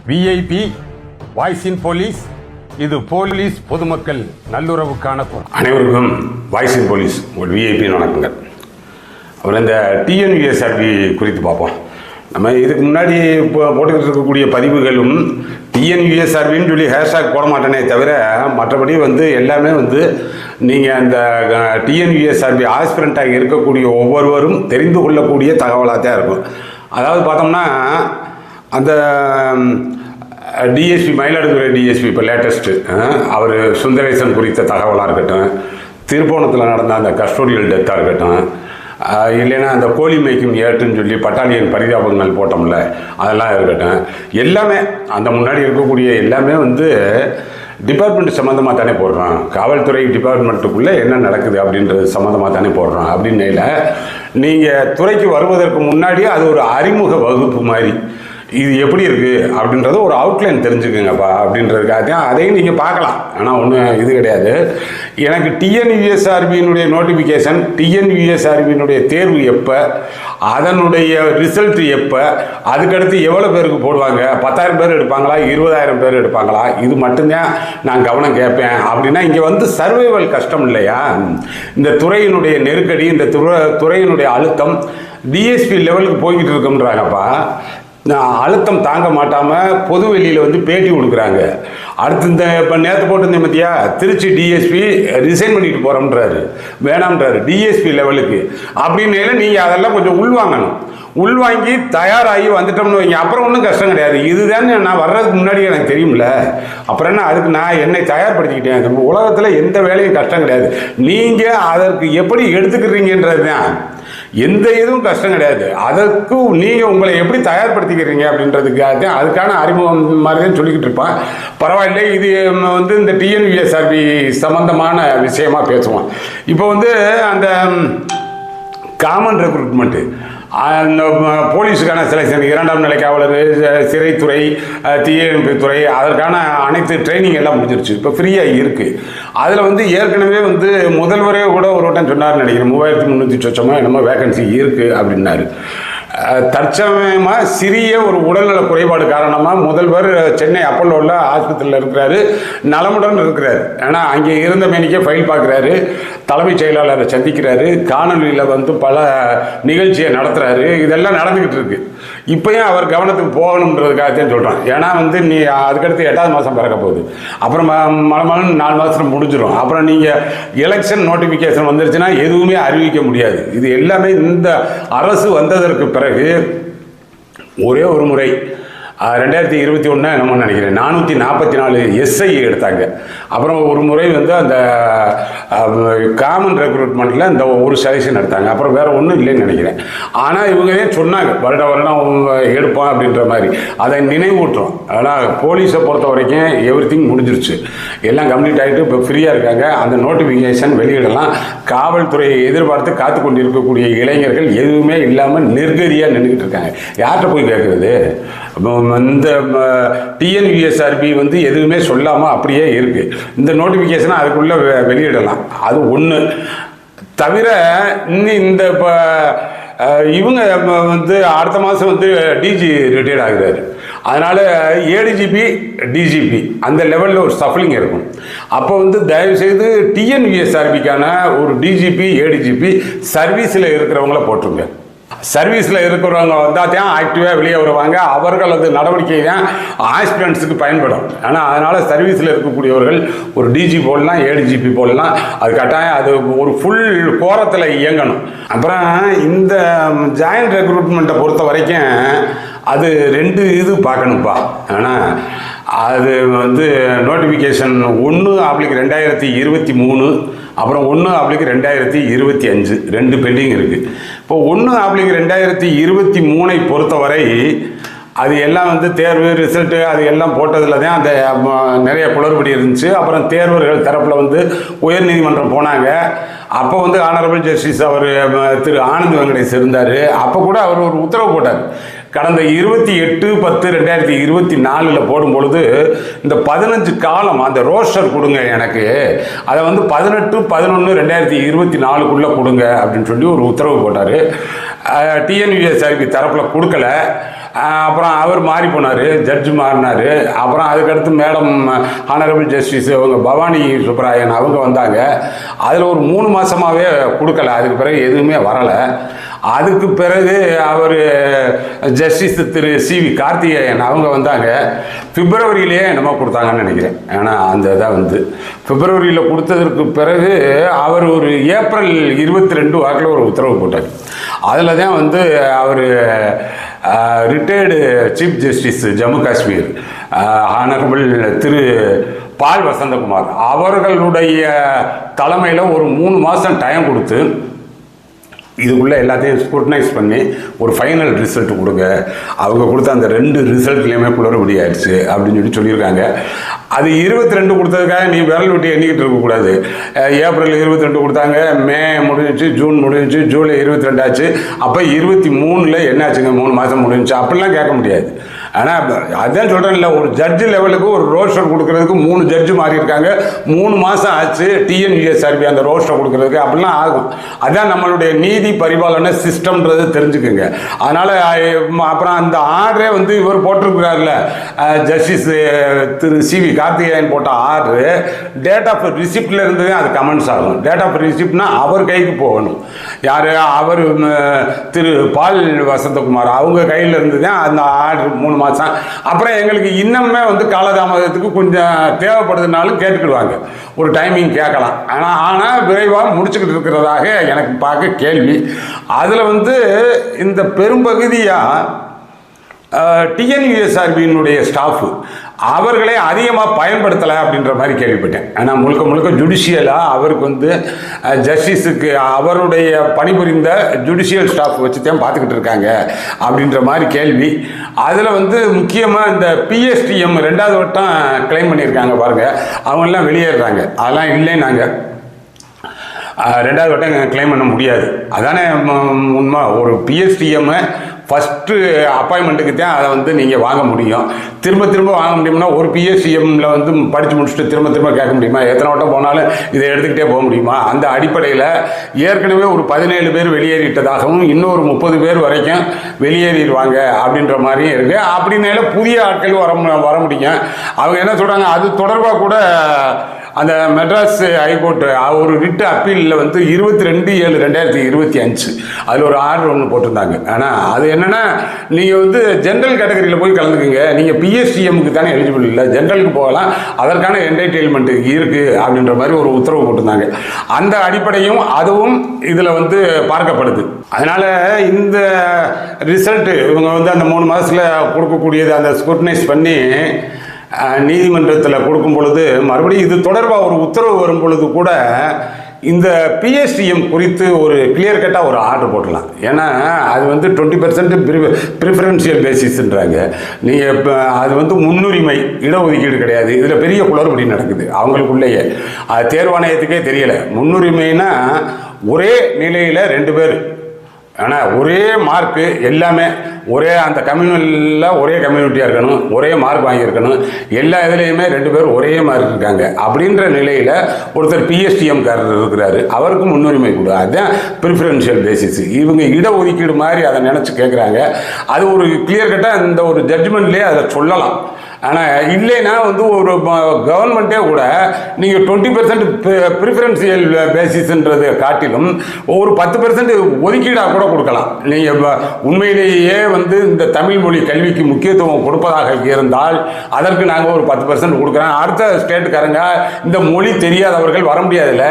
VIP voice இன் police. இது police பொதுமக்கள் நல்லுறவுக்கான குரல். அனைவருக்கும் வாய்ஸ் இன் போலீஸ் ஒரு விஐபி வணக்கங்கள். அப்புறம் இந்த டிஎன்யூஎஸ்ஆர்பி குறித்து பார்ப்போம். நம்ம இதுக்கு முன்னாடி இப்போ போட்டுக்கிட்டு இருக்கக்கூடிய பதிவுகளும் டிஎன்யூஎஸ்ஆர்பின்னு சொல்லி ஹேஷ்டாக் போட மாட்டேனே தவிர மற்றபடி எல்லாமே நீங்கள் அந்த டிஎன்யூஎஸ்ஆர்பி ஆஸ்பிரண்ட்டாக இருக்கக்கூடிய ஒவ்வொருவரும் தெரிந்து கொள்ளக்கூடிய தகவலாக தான் இருக்கும். அதாவது பார்த்தோம்னா அந்த டிஎஸ்பி மயிலாடுதுறை டிஎஸ்பி இப்போ லேட்டஸ்ட்டு அவர் சுந்தரேசன் குறித்த தகவலாக இருக்கட்டும், திருப்போணத்தில் நடந்த அந்த கஸ்டோடியல் டெத்தாக இருக்கட்டும், இல்லைன்னா அந்த கோழி மேய்க்கும் ஏட்டுன்னு சொல்லி பட்டாலியன் பரிதாபங்கள் போட்டோம்ல அதெல்லாம் இருக்கட்டும், எல்லாமே அந்த முன்னாடி இருக்கக்கூடிய எல்லாமே டிபார்ட்மெண்ட் சம்மந்தமாக தானே போடுறோம். காவல்துறை டிபார்ட்மெண்ட்டுக்குள்ளே என்ன நடக்குது அப்படின்றது சம்மந்தமாக தானே போடுறோம். அப்படின்னையில் நீங்கள் துறைக்கு வருவதற்கு முன்னாடியே அது ஒரு அறிமுக வகுப்பு மாதிரி இது எப்படி இருக்குது அப்படின்றத ஒரு அவுட்லைன் தெரிஞ்சுக்குங்கப்பா அப்படின்றதுக்காக தான் அதையும் நீங்கள் பார்க்கலாம். ஆனால் ஒன்றும் இது கிடையாது. எனக்கு டிஎன்யூஎஸ்ஆர்பியினுடைய நோட்டிஃபிகேஷன், டிஎன்யூஎஸ்ஆர்பியினுடைய தேர்வு எப்போ, அதனுடைய ரிசல்ட் எப்போ, அதுக்கடுத்து எவ்வளோ பேருக்கு போடுவாங்க, 10,000 பேர் எடுப்பாங்களா, 20,000 பேர் எடுப்பாங்களா, இது மட்டும்தான் நான் கவனம் கேட்பேன். அப்படின்னா இங்கே சர்வைவல் கஷ்டம் இல்லையா? இந்த துறையினுடைய நெருக்கடி, இந்த துறையினுடைய அழுத்தம் டிஎஸ்பி லெவலுக்கு போய்கிட்டு இருக்குன்றாங்கப்பா. அழுத்தம் தாங்க மாட்டாமல் பொது வெளியில் பேட்டி கொடுக்குறாங்க. அடுத்து இந்த இப்போ நேற்று போட்டிருந்தேன் மத்தியா, திருச்சி டிஎஸ்பி ரிசைன் பண்ணிட்டு போகிறோம்ன்றாரு, வேணாம்ன்றாரு டிஎஸ்பி லெவலுக்கு. அப்படின்னு நீங்கள் அதெல்லாம் கொஞ்சம் உள்வாங்கணும். உள்வாங்கி தயாராகி வந்துட்டோம்னு வைங்க, அப்புறம் ஒன்றும் கஷ்டம் கிடையாது. இதுதானே நான் வர்றதுக்கு முன்னாடி எனக்கு தெரியும்ல, அப்புறம் என்ன அதுக்கு நான் என்னை தயார்படுத்திக்கிட்டேன். இந்த உலகத்தில் எந்த வேலையும் கஷ்டம் கிடையாது. நீங்கள் அதற்கு எப்படி எடுத்துக்கிறீங்கன்றது தான். எந்த இதுவும் கஷ்டம் கிடையாது. அதற்கு நீங்கள் உங்களை எப்படி தயார்படுத்திக்கிறீங்க அப்படின்றதுக்காக தான் அதுக்கான அறிமுகம் மாதிரி தான் சொல்லிக்கிட்டு இருப்பான். பரவாயில்லை, இது இந்த டிஎன்யூஎஸ்ஆர்பி சம்பந்தமான விஷயமா பேசுவோம். இப்போ அந்த காமன் ரெக்ரூட்மெண்ட்டு, அந்த போலீஸுக்கான செலெக்ஷன், 2ஆம் நிலை காவலர், சிறைத்துறை, தீயணைப்பு துறை, அதற்கான அனைத்து ட்ரைனிங் எல்லாம் முடிஞ்சிருச்சு. இப்போ ஃப்ரீயாக இருக்குது. அதில் ஏற்கனவே முதல்வரே கூட ஒரு வட்டம் சொன்னார்னு நினைக்கிறேன், 3,300 சொச்சமாக என்னமோ வேகன்சி இருக்குது அப்படின்னாரு. தற்சமயமாக சிறிய ஒரு உடல்நல குறைபாடு காரணமாக முதல்வர் சென்னை அப்பல்லோவில் ஆஸ்பத்திரியில் இருக்கிறாரு, நலமுடன் இருக்கிறார். ஏன்னா அங்கே இருந்த மேனிக்கே ஃபைல் பார்க்குறாரு, தலைமைச் செயலாளரை சந்திக்கிறாரு, காணொலியில் பல நிகழ்ச்சியை நடத்துகிறாரு. இதெல்லாம் நடந்துக்கிட்டு இருக்கு. இப்போயும் அவர் கவனத்துக்கு போகணுன்றதுக்காகத்தான் சொல்கிறான். ஏன்னா நீ அதுக்கடுத்து 8வது மாதம் பிறக்க போகுது, அப்புறம் மழை 4 மாதத்தில் முடிஞ்சிடும். அப்புறம் நீங்கள் எலெக்ஷன் நோட்டிஃபிகேஷன் வந்துருச்சுன்னா எதுவுமே அறிவிக்க முடியாது. இது எல்லாமே இந்த அரசு வந்ததற்கு பிறகு ஒரே ஒரு முறை 2021 என்னமோ நினைக்கிறேன் 444 எஸ்ஐ எடுத்தாங்க. அப்புறம் ஒரு முறை அந்த காமன் ரெக்ரூட்மெண்ட்டில் இந்த ஒரு செலெக்ஷன் எடுத்தாங்க. அப்புறம் வேறு ஒன்றும் இல்லைன்னு நினைக்கிறேன். ஆனால் இவங்க சொன்னாங்க வருடம் எடுப்போம் அப்படின்ற மாதிரி. அதை நினைவூட்டுறோம். ஆனால் போலீஸை பொறுத்த வரைக்கும் எவ்ரிதிங் முடிஞ்சிருச்சு, எல்லாம் கம்ப்ளீட் ஆகிட்டு இப்போ ஃப்ரீயாக இருக்காங்க. அந்த நோட்டிஃபிகேஷன் வெளியிடலாம். காவல்துறையை எதிர்பார்த்து காத்து கொண்டு இருக்கக்கூடிய இளைஞர்கள் எதுவுமே இல்லாமல் நிர்கதியாக நின்றுக்கிட்டு இருக்காங்க. யார்கிட்ட போய் கேட்குறது? இந்த டிஎன்யூஎஸ்ஆர்பி எதுவுமே சொல்லாமல் அப்படியே இருக்குது. இந்த நோட்டிஃபிகேஷனை அதுக்குள்ளே வெளியிடலாம். அது ஒன்று தவிர இன்னும் இந்த இப்போ இவங்க அடுத்த மாதம் டிஜி ரிட்டையர்ட் ஆகிறாரு. அதனால் ஏடிஜிபி டிஜிபி அந்த லெவலில் ஒரு சஃப்லிங் இருக்கும். அப்போ தயவுசெய்து டிஎன்யூஎஸ்ஆர்பிக்கான ஒரு டிஜிபி ஏடிஜிபி சர்வீஸில் இருக்கிறவங்கள போட்டுருங்க. சர்வீஸில் இருக்கிறவங்க வந்தால் தான் ஆக்டிவாக வெளியே வருவாங்க. அவர்களது நடவடிக்கை தான் ஆஸ்பிரண்ட்ஸுக்கு பயன்படும். ஆனால் அதனால் சர்வீஸில் இருக்கக்கூடியவர்கள் ஒரு டிஜி போடலாம், ஏடிஜிபி போடலாம். அது கட்டாயம் அது ஒரு ஃபுல் கோரத்தில் இயங்கணும். அப்புறம் இந்த ஜாயின்ட் ரெக்ரூட்மெண்ட்டை பொறுத்த வரைக்கும் அது 2 இது பார்க்கணும்ப்பா. ஆனால் அது நோட்டிஃபிகேஷன் 1/2023, அப்புறம் 1/2025 2 பெண்டிங் இருக்குது. இப்போ 1/2023 பொறுத்தவரை அது எல்லாம் தேர்வு ரிசல்ட்டு அது எல்லாம் போட்டதில் தான் அந்த நிறைய குளறுபடி இருந்துச்சு. அப்புறம் தேர்வர்கள் தரப்பில் உயர்நீதிமன்றம் போனாங்க. அப்போ ஆனரபிள் ஜஸ்டிஸ் அவர் திரு ஆனந்த் வெங்கடேஷ் இருந்தார். அப்போ கூட அவர் ஒரு உத்தரவு போட்டார். கடந்த 28/10/2024 போடும்பொழுது இந்த 15 காலம் அந்த ரோஸ்டர் கொடுங்க, எனக்கு அதை 18/11/2024 கொடுங்க அப்படின்னு சொல்லி ஒரு உத்தரவு போட்டார். டிஎன்யூஎஸ்ஆர்பி தரப்பில் கொடுக்கல. அப்புறம் அவர் மாறி போனார், ஜட்ஜு மாறினார். அப்புறம் அதுக்கடுத்து மேடம் ஆனரபிள் ஜஸ்டிஸ் அவங்க பவானி சுப்பராயன் அவங்க வந்தாங்க. அதில் ஒரு 3 மாதமாகவே கொடுக்கல. அதுக்கு பிறகு எதுவுமே வரலை. அதுக்கு பிறகு அவர் ஜஸ்டிஸ் திரு சிவி கார்த்திகேயன் அவங்க வந்தாங்க. பிப்ரவரியிலேயே என்னமோ கொடுத்தாங்கன்னு நினைக்கிறேன். ஏன்னா அந்த இதை வந்து பிப்ரவரியில் கொடுத்ததற்கு பிறகு அவர் ஒரு ஏப்ரல் 22 வாக்கில் ஒரு உத்தரவு போட்டார். அதில் தான் வந்து அவர் retired chief justice Jammu Kashmir honourable Thiru Paul Vasanthakumar அவர்களுடைய தலைமையில் ஒரு 3 மாதம் டைம் கொடுத்து இதுக்குள்ளே எல்லாத்தையும் ஸ்க்ரூட்டனைஸ் பண்ணி ஒரு ஃபைனல் ரிசல்ட் கொடுங்க. அவங்க கொடுத்த அந்த 2 ரிசல்ட்லேயுமே குளறுபடி ஆயிடுச்சு அப்படின்னு சொல்லியிருக்காங்க. அது 22 கொடுத்ததுக்காக நீ விரல் விட்டு எண்ணிக்கிட்டு இருக்கக்கூடாது. ஏப்ரல் 22 கொடுத்தாங்க, மே முடிஞ்சிச்சு, ஜூன் முடிஞ்சிச்சு, ஜூலை 22 ஆச்சு. அப்போ 23ல் என்ன ஆச்சுங்க, 3 மாதம் முடிஞ்சிச்சு அப்படிலாம் கேட்க முடியாது. ஆனால் அதான் சொல்கிறேன்ல, ஒரு ஜட்ஜு லெவலுக்கு ஒரு ரோஸ்டர் கொடுக்கறதுக்கு 3 ஜட்ஜு மாறி இருக்காங்க. 3 மாதம் ஆச்சு டிஎன்யூஎஸ்ஆர்பி அந்த ரோஸ்டர் கொடுக்கறதுக்கு, அப்படிலாம் ஆகும். அதான் நம்மளுடைய நீதி பரிபாலன சிஸ்டம்ன்றது தெரிஞ்சுக்குங்க. அதனால் அப்புறம் அந்த ஆர்டரே வந்து இவர் போட்டிருக்கிறார்ல, ஜஸ்டிஸ் திரு சிவி கார்த்திகேயன் போட்ட ஆர்டரு டேட் ஆஃப் ரிசிப்டில் இருந்து அது கமெண்ட்ஸ் ஆகும். டேட் ஆஃப் ரிசிப்ட்னா அவர் கைக்கு போகணும். யார், அவர் திரு பால் வசந்தகுமார் அவங்க கையில் இருந்து தான் அந்த ஆர்டர் 3 மாதம். அப்புறம் எங்களுக்கு இன்னுமே வந்து காலதாமதத்துக்கு கொஞ்சம் தேவைப்படுதுனாலும் கேட்டுக்கிடுவாங்க, ஒரு டைமிங் கேட்கலாம். ஆனால் விரைவாக முடிச்சுக்கிட்டு இருக்கிறதாக எனக்கு பார்க்க கேள்வி. அதில் வந்து இந்த பெரும்பகுதியாக டிஎன்யூஎஸ்ஆர்பியினுடைய ஸ்டாஃபு அவர்களே அதிகமாக பயன்படுத்தலை அப்படின்ற மாதிரி கேள்விப்பட்டேன். ஆனால் முழுக்க முழுக்க ஜுடிஷியலாக அவருக்கு வந்து ஜஸ்டிஸுக்கு அவருடைய பணிபுரிந்த ஜுடிஷியல் ஸ்டாஃப் வச்சு தான் பார்த்துக்கிட்டு இருக்காங்க அப்படின்ற மாதிரி கேள்வி. அதில் வந்து முக்கியமாக இந்த பிஎஸ்டிஎம் 2வது வட்டம் கிளைம் பண்ணியிருக்காங்க பாருங்கள், அவங்கெல்லாம் வெளியேறாங்க. அதெல்லாம் இல்லைன்னாங்க, 2வது வட்டம் கிளைம் பண்ண முடியாது. அதானே உண்மை. ஒரு பிஎஸ்டிஎம்மை ஃபஸ்ட்டு அப்பாயின்மெண்ட்டுக்கு தான் அதை வந்து நீங்கள் வாங்க முடியும். திரும்ப திரும்ப வாங்க முடியும்னா ஒரு பிஎஸ்சிஎம்மில் வந்து படித்து முடிச்சுட்டு திரும்ப திரும்ப கேட்க முடியுமா? எத்தனை வட்டம் போனாலும் இதை எடுத்துக்கிட்டே போக முடியுமா? அந்த அடிப்படையில் ஏற்கனவே ஒரு 17 பேர் வெளியேறிட்டதாகவும் இன்னொரு 30 பேர் வரைக்கும் வெளியேறிடுவாங்க அப்படின்ற மாதிரியும் இருக்குது. அப்படின்னால புதிய ஆட்கள் வர முடியும். அவங்க என்ன சொல்கிறாங்க, அது தொடர்பாக கூட அந்த மெட்ராஸ் ஹைகோர்ட் ஒரு ரிட்டு அப்பீலில் வந்து 22/7/2025 அதில் ஒரு ஆர்டர் ஒன்று போட்டிருந்தாங்க. ஆனால் அது என்னென்னா, நீங்கள் வந்து ஜென்ரல் கேட்டகரியில் போய் கலந்துக்குங்க, நீங்கள் பிஎஸ்டிஎம்முக்கு தானே எலிஜிபிள் இல்லை, ஜென்ரலுக்கு போகலாம், அதற்கான என்டர்டெயின்மெண்ட் இருக்குது அப்படின்ற மாதிரி ஒரு உத்தரவு போட்டிருந்தாங்க. அந்த அடிப்படையும் அதுவும் இதில் வந்து பார்க்கப்படுது. அதனால் இந்த ரிசல்ட்டு இவங்க வந்து அந்த 3 மாதத்தில் கொடுக்கக்கூடியது அந்த ஸ்க்ரூட்டனைஸ் பண்ணி நீதிமன்றத்தில் கொடுக்கும் பொழுது மறுபடியும் இது தொடர்பாக ஒரு உத்தரவு வரும் பொழுது கூட இந்த பிஎஸ்டிஎம் குறித்து ஒரு கிளியர் கட்டாக ஒரு ஆர்டர் போடலாம். ஏன்னா அது வந்து 20% ப்ரிஃபரன்ஷியல் பேசிஸ்ன்றாங்க. நீங்கள் இப்போ அது வந்து முன்னுரிமை இடஒதுக்கீடு கிடையாது. இதில் பெரிய குளறுபடி நடக்குது அவங்களுக்குள்ளேயே. அது தேர்வாணையத்துக்கே தெரியலை. முன்னுரிமைனா ஒரே நிலையில் 2 பேர், ஆனால் ஒரே மார்க்கு, எல்லாமே ஒரே அந்த கம்யூனில் ஒரே கம்யூனிட்டியாக இருக்கணும், ஒரே மார்க் வாங்கியிருக்கணும், எல்லா இதுலேயுமே 2 பேர் ஒரே மார்க் இருக்காங்க. அப்படின்ற நிலையில் ஒருத்தர் பிஎஸ்டிஎம்காரர் இருக்கிறாரு, அவருக்கு முன்னுரிமை கொடு, அதுதான் ப்ரிஃபரன்ஷியல் பேசிஸ். இவங்க இடஒதுக்கீடு மாதிரி அதை நினச்சி கேட்குறாங்க. அது ஒரு கிளியர் கட்டாக இந்த ஒரு ஜட்ஜ்மெண்ட்லேயே அதை சொல்லலாம். ஆனால் இல்லைன்னா வந்து ஒரு கவர்மெண்ட்டே கூட நீங்கள் 20% ப்ரிஃபரன்ஷியல் பேசிஸ்ன்றது காட்டிலும் ஒரு 10% ஒதுக்கீடாக கூட கொடுக்கலாம். நீங்கள் உண்மையிலேயே வந்து இந்த தமிழ் மொழி கல்விக்கு முக்கியத்துவம் கொடுப்பதாக இருந்தால் அதற்கு நாங்கள் ஒரு 10% கொடுக்குறோம். அடுத்த ஸ்டேட்டுக்காரங்க இந்த மொழி தெரியாதவர்கள் வர முடியாதுல்ல.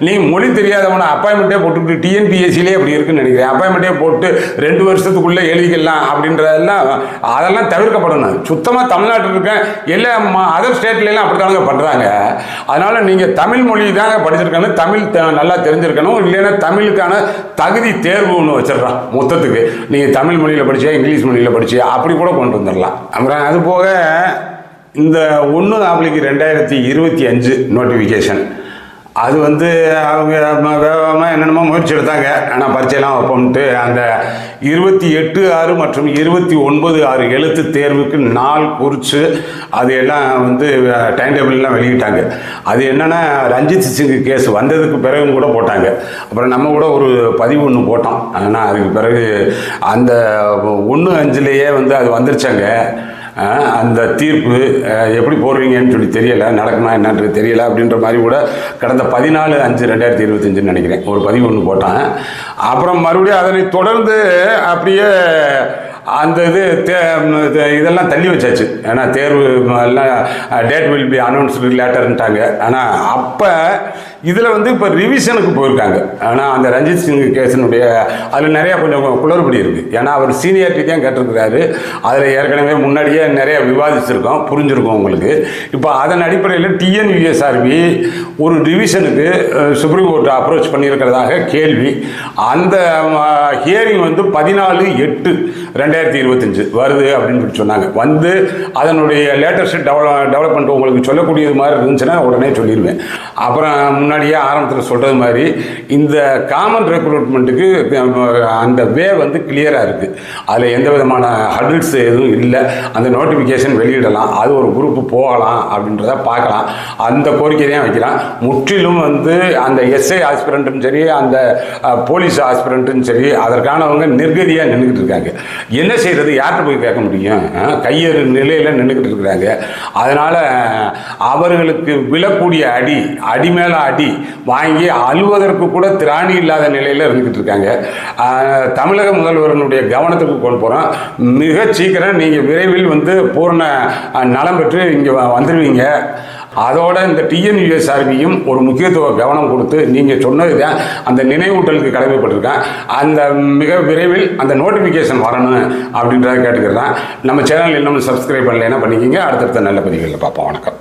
நீங்கள் மொழி தெரியாதவனை அப்பாயின்மெண்ட்டே போட்டுக்கிட்டு டிஎன்பிஎஸ்சிலே அப்படி இருக்குன்னு நினைக்கிறேன். அப்பாயின்மெண்ட்டே போட்டு 2 வருஷத்துக்குள்ளே எழுதிக்கலாம் அப்படின்றதெல்லாம் அதெல்லாம் தவிர்க்கப்படணும். சுத்தமாக தமிழ்நாட்டில் இருக்கேன் எல்லா அதர் ஸ்டேட்லாம் அப்படித்தாங்க பண்ணுறாங்க. அதனால் நீங்கள் தமிழ் மொழி தாங்க படிச்சிருக்கணும், தமிழ் நல்லா தெரிஞ்சிருக்கணும். இல்லைன்னா தமிழுக்கான தகுதி தேர்வு ஒன்று வச்சிடறான் மொத்தத்துக்கு. நீங்கள் தமிழ் மொழியில் படிச்சியா இங்கிலீஷ் மொழியில் படிச்சியா அப்படி கூட கொண்டு வந்துடலாம். அப்புறம் அது போக இந்த 1/2025 நோட்டிஃபிகேஷன் அது வந்து அவங்க வேகமாக என்னென்னமோ முயற்சி எடுத்தாங்க. ஆனால் பரீட்சையெல்லாம் வைப்போம்ட்டு அந்த 28/6 மற்றும் 29/6 எழுத்து தேர்வுக்கு நாள் குறித்து அது எல்லாம் வந்து டைம் டேபிள்லாம் வெளியிட்டாங்க. அது என்னென்னா ரஞ்சித் சிங் கேஸ் வந்ததுக்கு பிறகும் கூட போட்டாங்க. அப்புறம் நம்ம கூட ஒரு பதிவு ஒன்று போட்டோம். ஆனால் அதுக்கு பிறகு அந்த 1/5லேயே வந்து அது வந்துருச்சாங்க. அந்த தீர்ப்பு எப்படி போடுவீங்கன்னு சொல்லி தெரியலை, நடக்குமா என்னன்றது தெரியலை அப்படின்ற மாதிரி கூட கடந்த 14/5/2025 நினைக்கிறேன் ஒரு பதிவு ஒன்று போட்டான். அப்புறம் மறுபடியும் அதனை தொடர்ந்து அப்படியே அந்த இதெல்லாம் தள்ளி வச்சாச்சு. ஏன்னா தேர்வு எல்லாம் டேட் வில் பி அனௌன்ஸ்டு லேட்டர்ன்ட்டாங்க. ஆனால் அப்போ இதில் வந்து இப்போ ரிவிஷனுக்கு போயிருக்காங்க. ஆனால் அந்த ரஞ்சித் சிங் கேஸினுடைய அதில் நிறையா கொஞ்சம் குளறுபடி இருக்குது. ஏன்னா அவர் சீனியாரிட்டி தான் கேட்டிருக்கிறாரு. அதில் ஏற்கனவே முன்னாடியே நிறைய விவாதிச்சிருக்கோம், புரிஞ்சிருக்கோம் உங்களுக்கு. இப்போ அதன் அடிப்படையில் TNUSRB ஒரு ரிவிஷனுக்கு சுப்ரீம் கோர்ட்டை அப்ரோச் பண்ணியிருக்கிறதாக கேள்வி. அந்த ஹியரிங் வந்து 14/8/2025 வருது அப்படின்னு சொல்லி சொன்னாங்க. வந்து அதனுடைய லேட்டஸ்ட் டெவலப்மெண்ட் உங்களுக்கு சொல்லக்கூடியது மாதிரி இருந்துச்சுன்னா உடனே சொல்லிடுவேன். அப்புறம் முன்னாடியே ஆரம்பத்தில் சொல்கிறது மாதிரி இந்த காமன் ரெக்ரூட்மெண்ட்டுக்கு அந்த வே வந்து கிளியராக இருக்குது. அதில் எந்த விதமான ஹர்டில்ஸ் எதுவும் இல்லை. அந்த நோட்டிஃபிகேஷன் வெளியிடலாம், அது ஒரு குரூப்பு போகலாம் அப்படின்றத பார்க்கலாம். அந்த கோரிக்கை தான் வைக்கிறான். முற்றிலும் வந்து அந்த எஸ்ஐ ஆஸ்பிரண்ட்டும் சரி, அந்த போலீஸ் ஆஸ்பிரண்ட்டும் சரி, அதற்கானவங்க நிர்கதியாக நின்றுக்கிட்டு இருக்காங்க. என்ன செய்கிறது, யார்கிட்ட போய் கேட்க முடியும்? கையெறு நிலையில் நின்றுக்கிட்டு இருக்கிறாங்க. அதனால் அவர்களுக்கு விழக்கூடிய அடி மேலே அடி வாங்கி அழுவதற்கு கூட திராணி இல்லாத நிலையில் இருந்துக்கிட்டு இருக்காங்க. தமிழக முதல்வர்களுடைய கவனத்துக்கு கொண்டு போகிறோம். மிக சீக்கிரம் நீங்கள் விரைவில் வந்து பூர்ண நலம் பெற்று இங்கே வந்துடுவீங்க. அதோட இந்த TNUSRBயும் ஒரு முக்கியத்துவ கவனம் கொடுத்து நீங்கள் சொன்னது தான் அந்த நினைவூட்டலுக்கு கடமைப்பட்டிருக்கேன். அந்த மிக விரைவில் அந்த நோட்டிஃபிகேஷன் வரணும் அப்படின்றத கேட்டுக்கிறேன். நம்ம சேனல் இன்னும் சப்ஸ்கிரைப் பண்ணலைன்னா பண்ணிக்கிங்க. அடுத்தடுத்த நல்ல பதிவுகளில் பார்ப்போம். வணக்கம்.